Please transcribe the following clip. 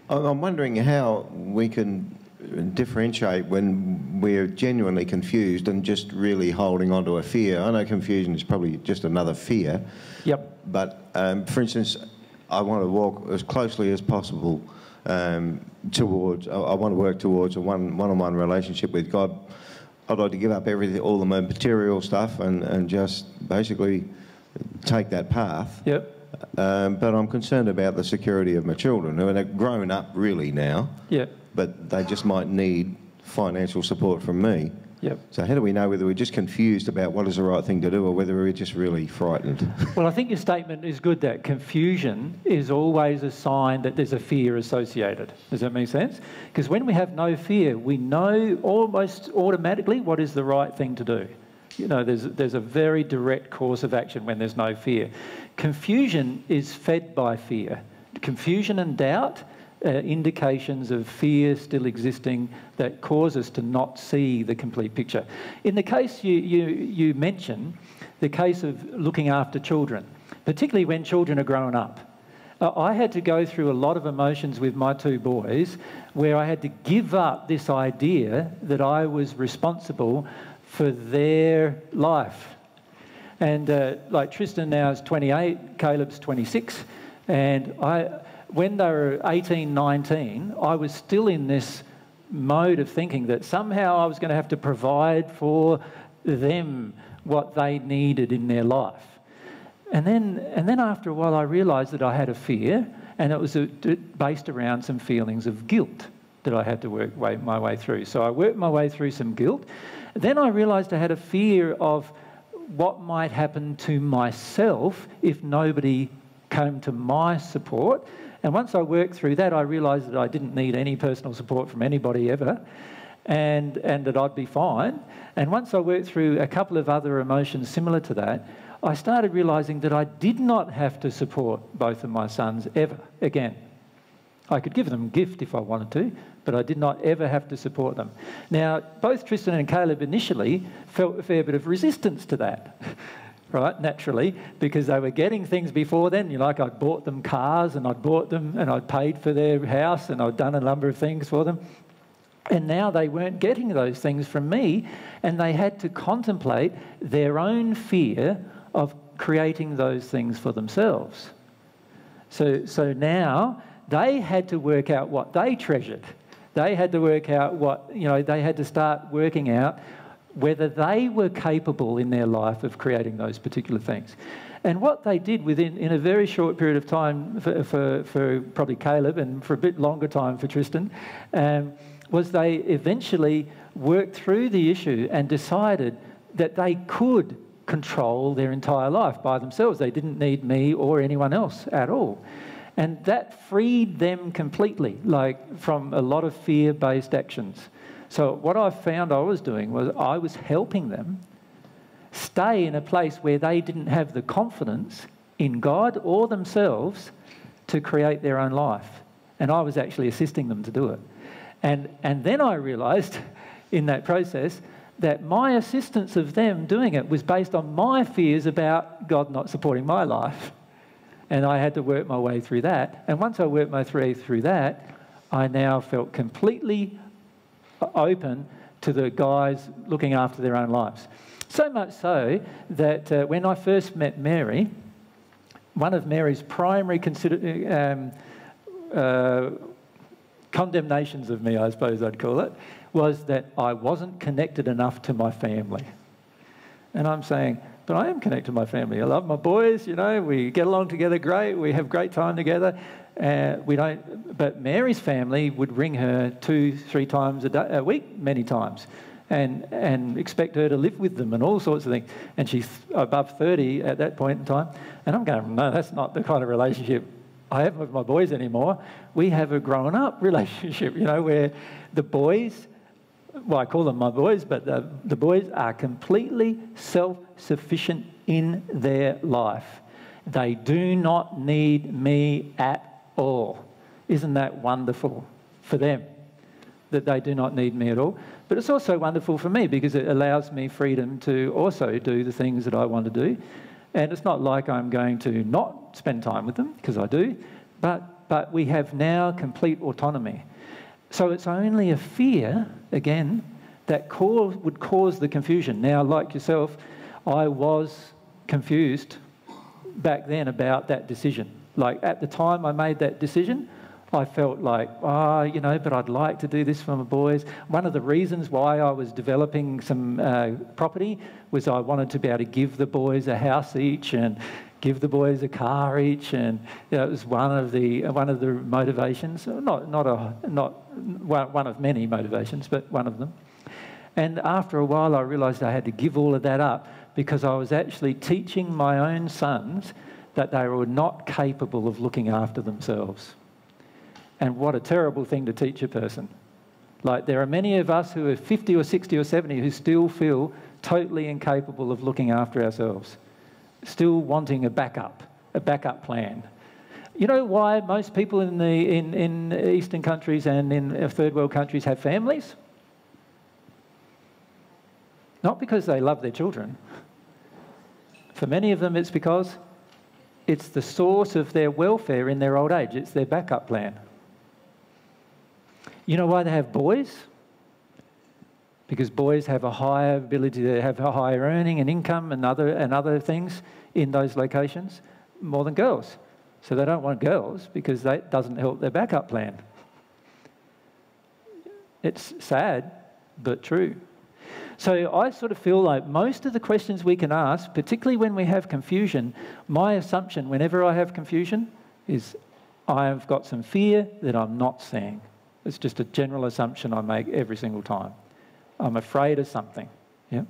I'm wondering how we can differentiate when we're genuinely confused and just really holding on to a fear. I know confusion is probably just another fear. Yep. But for instance, I want to walk as closely as possible towards, I want to work towards a one-on-one relationship with God. I'd like to give up everything, all the material stuff, and just basically take that path. Yep. But I'm concerned about the security of my children, who are grown up really now. Yep. But they just might need financial support from me. Yep. So how do we know whether we're just confused about what is the right thing to do, or whether we're just really frightened? Well, I think your statement is good, that confusion is always a sign that there's a fear associated. Does that make sense? Because when we have no fear, we know almost automatically what is the right thing to do. You know, there's a very direct course of action when there's no fear. Confusion is fed by fear. Confusion and doubt are indications of fear still existing that cause us to not see the complete picture. In the case you mentioned, the case of looking after children, particularly when children are grown up, I had to go through a lot of emotions with my two boys where I had to give up this idea that I was responsible for their life. And like Tristan now is 28, Caleb's 26, and when they were 18, 19, I was still in this mode of thinking that somehow I was going to have to provide for them what they needed in their life. And then after a while I realised that I had a fear, and it was based around some feelings of guilt that I had to work my way through. So I worked my way through some guilt. Then I realised I had a fear of what might happen to myself if nobody came to my support. And once I worked through that, I realised that I didn't need any personal support from anybody ever, and that I'd be fine. And once I worked through a couple of other emotions similar to that, I started realising that I did not have to support both of my sons ever again. I could give them a gift if I wanted to, but I did not ever have to support them. Now, both Tristan and Caleb initially felt a fair bit of resistance to that, right, naturally, because they were getting things before then. You know, like I'd bought them cars, and I'd bought them, and I'd paid for their house, and I'd done a number of things for them. And now they weren't getting those things from me, and they had to contemplate their own fear of creating those things for themselves. So now they had to work out what they treasured. They had to work out what, you know, they had to start working out whether they were capable in their life of creating those particular things. And what they did in a very short period of time for probably Caleb, and for a bit longer time for Tristan, was they eventually worked through the issue and decided that they could control their entire life by themselves. They didn't need me or anyone else at all. And that freed them completely, like from a lot of fear-based actions. So what I found I was doing was I was helping them stay in a place where they didn't have the confidence in God or themselves to create their own life. And I was actually assisting them to do it. And then I realised in that process that my assistance of them doing it was based on my fears about God not supporting my life. And I had to work my way through that. And once I worked my way through that, I now felt completely open to the guys looking after their own lives. So much so that when I first met Mary, one of Mary's primary condemnations of me, I suppose I'd call it, was that I wasn't connected enough to my family. And I'm saying, but I am connected to my family. I love my boys, you know, we get along together great, we have great time together. But Mary's family would ring her 2-3 times a week, many times, and expect her to live with them and all sorts of things. And she's above 30 at that point in time. And I'm going, no, that's not the kind of relationship I have with my boys anymore. We have a grown-up relationship, you know, where the boys, well, I call them my boys, but the boys are completely self-sufficient in their life. They do not need me at all. Isn't that wonderful for them, that they do not need me at all? But it's also wonderful for me because it allows me freedom to also do the things that I want to do. And it's not like I'm going to not spend time with them, because I do, but but we have now complete autonomy. So it's only a fear, again, that would cause the confusion. Now, like yourself, I was confused back then about that decision. Like, at the time I made that decision, I felt like, but I'd like to do this for my boys. One of the reasons why I was developing some property was I wanted to be able to give the boys a house each and give the boys a car each, and it was one of the motivations. Not one of many motivations, but one of them. And after a while, I realised I had to give all of that up because I was actually teaching my own sons that they were not capable of looking after themselves. And what a terrible thing to teach a person. Like, there are many of us who are 50 or 60 or 70 who still feel totally incapable of looking after ourselves, still wanting a backup plan. You know why most people in Eastern countries and in third world countries have families? Not because they love their children. For many of them, it's because it's the source of their welfare in their old age. It's their backup plan. You know why they have boys? Because boys have a higher ability to have a higher earning and income and other things in those locations more than girls. So they don't want girls because that doesn't help their backup plan. It's sad, but true. So I sort of feel like most of the questions we can ask, particularly when we have confusion, my assumption whenever I have confusion is I've got some fear that I'm not seeing. It's just a general assumption I make every single time. I'm afraid of something. Yeah.